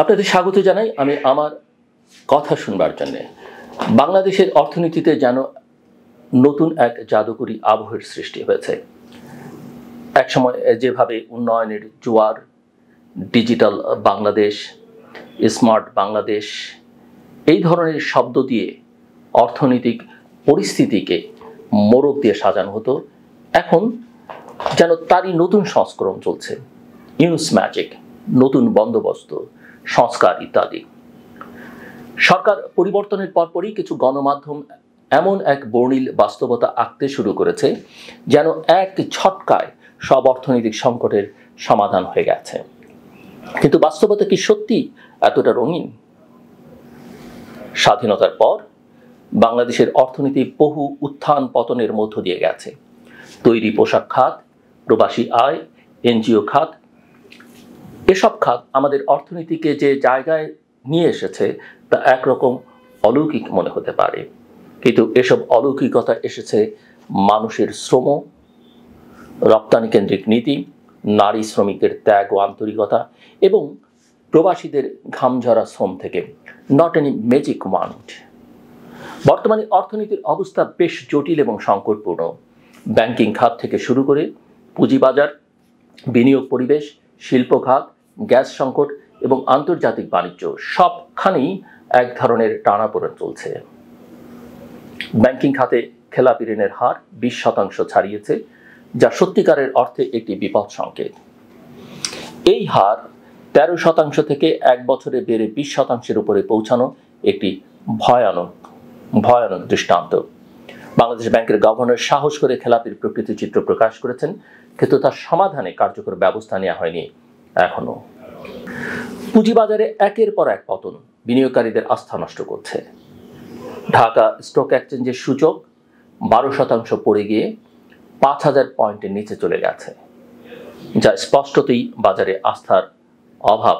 আপনাদের স্বাগত জানাই আমি আমার কথা শুনবার জন্য। বাংলাদেশের অর্থনীতিতে যেন নতুন এক জাদুকরী আবহের সৃষ্টি হয়েছে। একসময় যেভাবে উন্নয়নের জোয়ার, ডিজিটাল বাংলাদেশ, স্মার্ট বাংলাদেশ এই ধরনের শব্দ দিয়ে অর্থনৈতিক পরিস্থিতিকে মোড়ক দিয়ে সাজানো হতো, এখন যেন তারই নতুন সংস্করণ চলছে। ইউনুস ম্যাজিক, নতুন বন্দোবস্ত, সংস্কার ইত্যাদি। সরকার পরিবর্তনের পরপরই কিছু গণমাধ্যম এমন এক বর্ণিল বাস্তবতা আঁকতে শুরু করেছে যেন এক ঝটকায় সব অর্থনৈতিক সংকটের সমাধান হয়ে গেছে। কিন্তু বাস্তবতা কি সত্যি এতটা রঙিন? স্বাধীনতার পর বাংলাদেশের অর্থনীতি বহু উত্থান পতনের মধ্য দিয়ে গেছে। তৈরি পোশাক খাত, প্রবাসী আয়, এনজিও খাত, এসব খাত আমাদের অর্থনীতিকে যে জায়গায় নিয়ে এসেছে তা একরকম অলৌকিক মনে হতে পারে। কিন্তু এসব অলৌকিকতা এসেছে মানুষের শ্রম, রপ্তানি কেন্দ্রিক নীতি, নারী শ্রমিকদের ত্যাগ ও আন্তরিকতা এবং প্রবাসীদের ঘামঝরা শ্রম থেকে। Not any magic wand. বর্তমানে অর্থনীতির অবস্থা বেশ জটিল এবং সংকটপূর্ণ। ব্যাংকিং খাত থেকে শুরু করে পুঁজিবাজার, বিনিয়োগ পরিবেশ, শিল্প খাত, গ্যাস সংকট এবং আন্তর্জাতিক বাণিজ্য সবখানেই এক ধরনের টানাপোড়েন চলছে। ব্যাংকিং খাতে খেলাপি ঋণের হার 20% ছাড়িয়েছে, যা সত্যিকারের অর্থে একটি বিপদ সংকেত। এই হার 13% থেকে এক বছরে বেড়ে 20%-এর উপরে পৌঁছানো একটি ভয়ানক দৃষ্টান্ত। বাংলাদেশ ব্যাংকের গভর্নর সাহস করে খেলাপির প্রকৃতি চিত্র প্রকাশ করেছেন, কিন্তু তার সমাধানে কার্যকর ব্যবস্থা নেওয়া হয়নি এখনো। পুঁজিবাজারে একের পর এক পতন বিনিয়োগকারীদের আস্থা নষ্ট করছে। ঢাকা স্টক এক্সচেঞ্জের সূচক 12% পড়ে গিয়ে 5000 পয়েন্টের নিচে চলে গেছে, যা স্পষ্টতই বাজারে আস্থার অভাব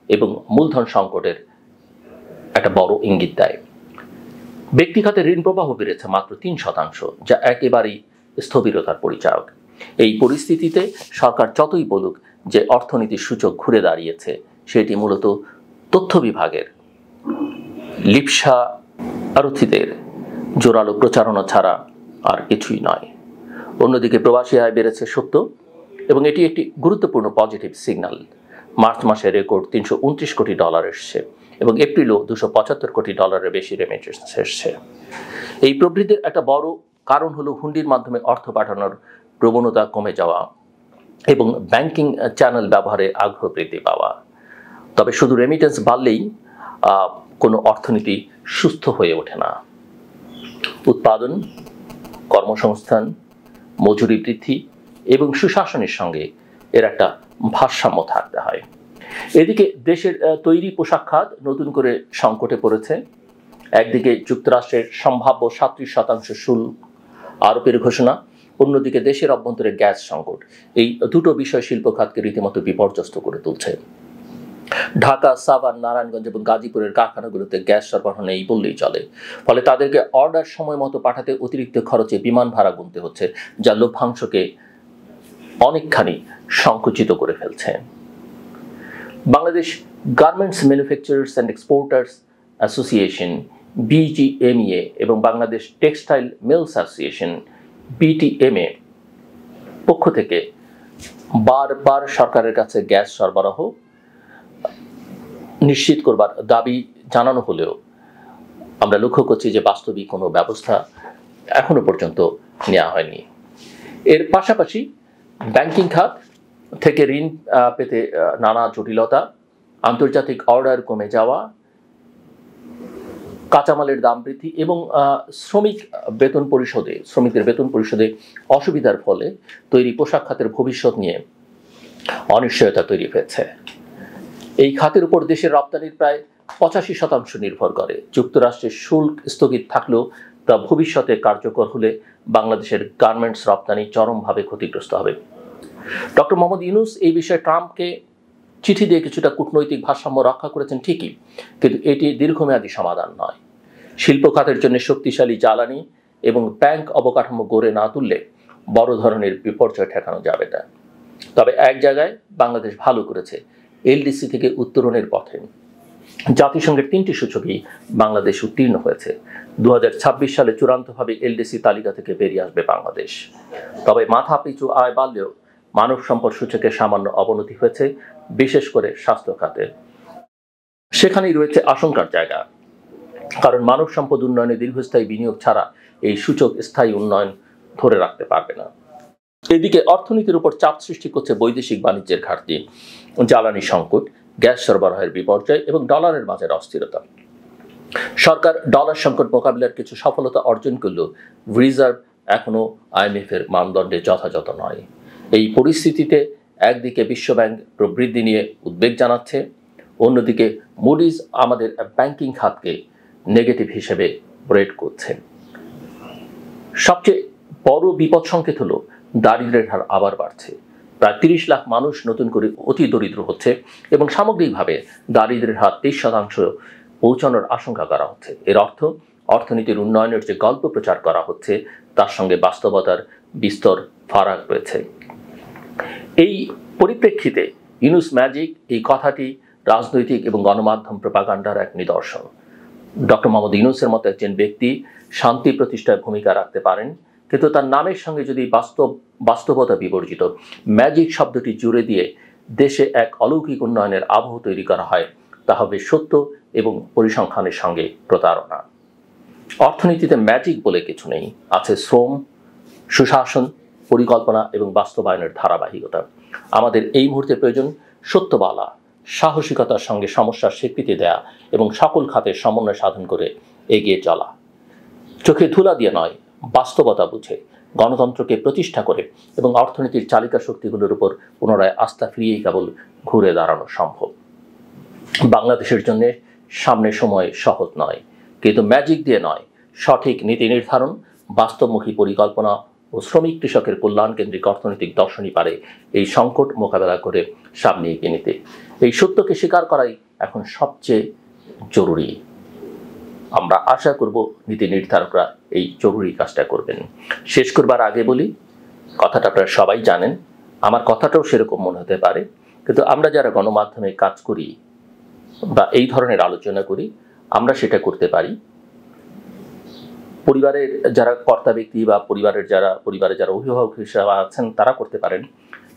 এবং মূলধন সংকটের একটা বড় ইঙ্গিত দেয়। ব্যক্তি খাতে ঋণ প্রবাহ বেড়েছে মাত্র 3%, যা একেবারেই স্থবিরতার পরিচায়ক। এই পরিস্থিতিতে সরকার যতই বলুক যে অর্থনীতির সূচক ঘুরে দাঁড়িয়েছে, সেটি মূলত তথ্য বিভাগের লিপ্সা আরথীদের জোরালো প্রচারণা ছাড়া আর কিছুই নয়। অন্যদিকে প্রবাসী আয় বেড়েছে সত্য এবং এটি একটি গুরুত্বপূর্ণ পজিটিভ সিগন্যাল। মার্চ মাসে রেকর্ড $329 কোটি এসছে এবং এপ্রিলও $275 কোটি বেশি রেমিটেন্স এসছে। এই প্রবৃদ্ধির একটা বড় কারণ হলো হুন্ডির মাধ্যমে অর্থ পাঠানোর প্রবণতা কমে যাওয়া এবং ব্যাংকিং চ্যানেল ব্যবহারে আগ্রহ বৃদ্ধি পাওয়া। তবে শুধু রেমিটেন্স বাড়লেই কোনো অর্থনীতি সুস্থ হয়ে ওঠে না। উৎপাদন, কর্মসংস্থান, মজুরি বৃদ্ধি এবং সুশাসনের সঙ্গে এর একটা ভারসাম্য থাকতে হয়। এদিকে দেশের তৈরি পোশাক খাত নতুন করে সংকটে পড়েছে। একদিকে যুক্তরাষ্ট্রের সম্ভাব্য 37% শুল্ক আরোপের ঘোষণা, অন্যদিকে দেশের অভ্যন্তরে গ্যাস সংকট। এই দুটো বিষয় শিল্প খাতকে রীতিমতো বিপর্যস্ত করে তুলছে। ঢাকা, সাভার, নারায়ণগঞ্জ এবং গাজীপুরের কারখানাগুলোতে গ্যাস সরবরাহ নেই বললেই চলে। ফলে তাদেরকে অর্ডার সময় মতো পাঠাতে অতিরিক্ত খরচে বিমান ভাড়া গুনতে হচ্ছে, যা লভ্যাংশকে অনেকখানি সংকুচিত করে ফেলছে। Bangladesh garments manufacturers and exporters association BGMEA এবং Bangladesh textile mills association BTMA পক্ষ থেকে বারবার সরকারের কাছে গ্যাস সরবরাহ নিশ্চিত করবার দাবি জানানো হলেও আমরা লক্ষ্য করছি যে বাস্তবিক কোনো ব্যবস্থা এখনো পর্যন্ত নেওয়া হয়নি। এর পাশাপাশি ব্যাংকিং খাত থেকে ঋণ পেতে নানা জটিলতা, আন্তর্জাতিক অর্ডার কমে যাওয়া, কাঁচামালের দাম বৃদ্ধি এবং শ্রমিকদের বেতন পরিশোধে অসুবিধার ফলে তৈরি পোশাক খাতের ভবিষ্যৎ নিয়ে অনিশ্চয়তা তৈরি হয়েছে। এই খাতের উপর দেশের রপ্তানির প্রায় 85% নির্ভর করে। যুক্তরাষ্ট্রের শুল্ক স্থগিত থাকলেও তা ভবিষ্যতে কার্যকর হলে বাংলাদেশের গার্মেন্টস রপ্তানি চরমভাবে ক্ষতিগ্রস্ত হবে। ডক্টর মোহাম্মদ ইউনূস এই বিষয়ে ট্রাম্পকে চিঠি দিয়ে কিছুটা কূটনৈতিক ভারসাম্য রক্ষা করেছেন ঠিকই, কিন্তু এটি দীর্ঘমেয়াদী সমাধান নয়। শিল্প খাতের জন্য শক্তিশালী জ্বালানি এবং ব্যাংক অবকাঠামো গড়ে না তুললে বড় ধরনের বিপর্যয় ঠেকানো যাবে না। তবে এক জায়গায় বাংলাদেশ ভালো করেছে, এলডিসি থেকে উত্তরণের পথে। জাতিসংঘের 3টি সূচকই বাংলাদেশ উত্তীর্ণ হয়েছে। 2026 সালে চূড়ান্তভাবে এলডিসি তালিকা থেকে বেরিয়ে আসবে বাংলাদেশ। তবে মাথাপিছু আয় বাড়লেও মানব সম্পদ সূচকে সামান্য অবনতি হয়েছে, বিশেষ করে স্বাস্থ্য খাতে। সেখানেই রয়েছে আশঙ্কার জায়গা, কারণ মানব সম্পদ উন্নয়নে দীর্ঘস্থায়ী বিনিয়োগ ছাড়া এই সূচক স্থায়ী উন্নয়ন ধরে রাখতে পারবে না। এদিকে অর্থনীতির উপর চাপ সৃষ্টি করছে বৈদেশিক বাণিজ্যের ঘাটতি, জ্বালানি সংকট, গ্যাস সরবরাহের বিপর্যয় এবং ডলারের বাজার অস্থিরতা। সরকার ডলার সংকট মোকাবিলার কিছু সফলতা অর্জন করলেও রিজার্ভ এখনো আইএমএফ এর মানদণ্ডে যথাযথ নয়। এই পরিস্থিতিতে একদিকে বিশ্বব্যাংক প্রবৃদ্ধি নিয়ে উদ্বেগ জানাচ্ছে, অন্যদিকে মুডিজ আমাদের ব্যাংকিং খাতকে নেগেটিভ হিসেবে রেট করছে। সবচেয়ে বড় বিপদ সংকেত হলো দারিদ্র্যের হার আবার বাড়ছে। প্রায় 30 লাখ মানুষ নতুন করে অতি দরিদ্র হচ্ছে এবং সামগ্রিকভাবে দারিদ্র্যের হার 23% পৌঁছানোর আশঙ্কা করা হচ্ছে। এর অর্থ অর্থনীতির উন্নয়নের যে গল্প প্রচার করা হচ্ছে তার সঙ্গে বাস্তবতার বিস্তর ফারাক রয়েছে। এই পরিপ্রেক্ষিতে ইউনুস ম্যাজিক এই কথাটি রাজনৈতিক এবং গণমাধ্যম প্রপাগান্ডার এক নিদর্শন। ডক্টর মোহাম্মদ ইউনুসের মতো একজন ব্যক্তি শান্তি প্রতিষ্ঠায় ভূমিকা রাখতে পারেন, কিন্তু তার নামের সঙ্গে যদি বাস্তবতা বিবর্জিত ম্যাজিক শব্দটি জুড়ে দিয়ে দেশে এক অলৌকিক উন্নয়নের আবহ তৈরি করা হয়, তা হবে সত্য এবং পরিসংখ্যানের সঙ্গে প্রতারণা। অর্থনীতিতে ম্যাজিক বলে কিছু নেই, আছে শ্রম, সুশাসন, পরিকল্পনা এবং বাস্তবায়নের ধারাবাহিকতা। আমাদের এই মুহূর্তে প্রয়োজন সত্য বলা, সাহসিকতার সঙ্গে সমস্যার স্বীকৃতি দেয়া এবং সকল খাতের সমন্বয় সাধন করে এগিয়ে চলা। চোখে ধুলা দিয়ে নয়, বাস্তবতা বুঝে, গণতন্ত্রকে প্রতিষ্ঠা করে এবং অর্থনীতির চালিকা শক্তিগুলোর উপর পুনরায় আস্থা ফিরিয়েই কেবল ঘুরে দাঁড়ানো সম্ভব। বাংলাদেশের জন্য সামনের সময় সহজ নয়, কিন্তু ম্যাজিক দিয়ে নয়, সঠিক নীতি নির্ধারণ, বাস্তবমুখী পরিকল্পনা ও শ্রমিক কৃষকের কল্যাণ কেন্দ্রিক অর্থনৈতিক দর্শনই পারে এই সংকট মোকাবেলা করে সামনে এগিয়ে নিতে। এই সত্যকে স্বীকার করাই এখন সবচেয়ে জরুরি। আমরা আশা করব নীতি নির্ধারকরা এই জরুরি কাজটা করবেন। শেষ করবার আগে বলি, কথাটা আপনারা সবাই জানেন, আমার কথাটাও সেরকম মনে হতে পারে, কিন্তু আমরা যারা গণমাধ্যমে কাজ করি বা এই ধরনের আলোচনা করি, আমরা সেটা করতে পারি। পরিবারের যারা কর্তা ব্যক্তি বা পরিবারে যারা অভিভাবক হিসেবে আছেন তারা করতে পারেন,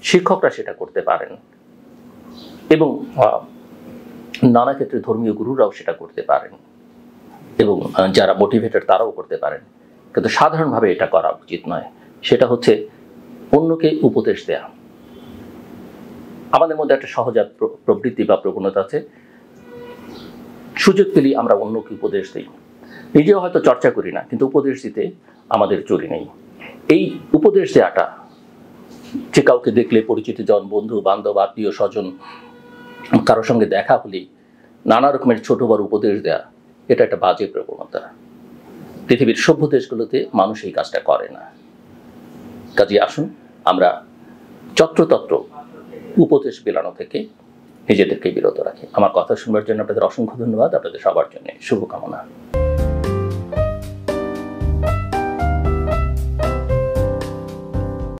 শিক্ষকরা সেটা করতে পারেন এবং নানা ক্ষেত্রে ধর্মীয় গুরুরাও সেটা করতে পারেন এবং যারা মোটিভেটেড তারাও করতে পারেন, কিন্তু সাধারণভাবে এটা করা উচিত নয়। সেটা হচ্ছে অন্যকে উপদেশ দেয়া। আমাদের মধ্যে একটা সহজাত প্রবৃত্তি বা প্রবণতা আছে, সুযোগ পেলেই আমরা অন্যকে উপদেশ দিই। নিজেও হয়তো চর্চা করি না, কিন্তু উপদেশ দিতে আমাদের চুরি নেই। এই উপদেশ দেওয়াটা, যে কাউকে দেখলে পরিচিত জন, বন্ধু বান্ধব, আত্মীয় স্বজন কারোর সঙ্গে দেখা হলেই নানা রকমের ছোট বড় উপদেশ দেয়া, এটা একটা বাজে প্রবণতা। পৃথিবীর সভ্য দেশগুলোতে মানুষ এই কাজটা করে না। কাজে আসুন আমরা যত্রতত্র উপদেশ বিলানো থেকে নিজেদেরকে বিরত রাখি। আমার কথা শুনবার জন্য আপনাদের অসংখ্য ধন্যবাদ। আপনাদের সবার জন্য শুভকামনা।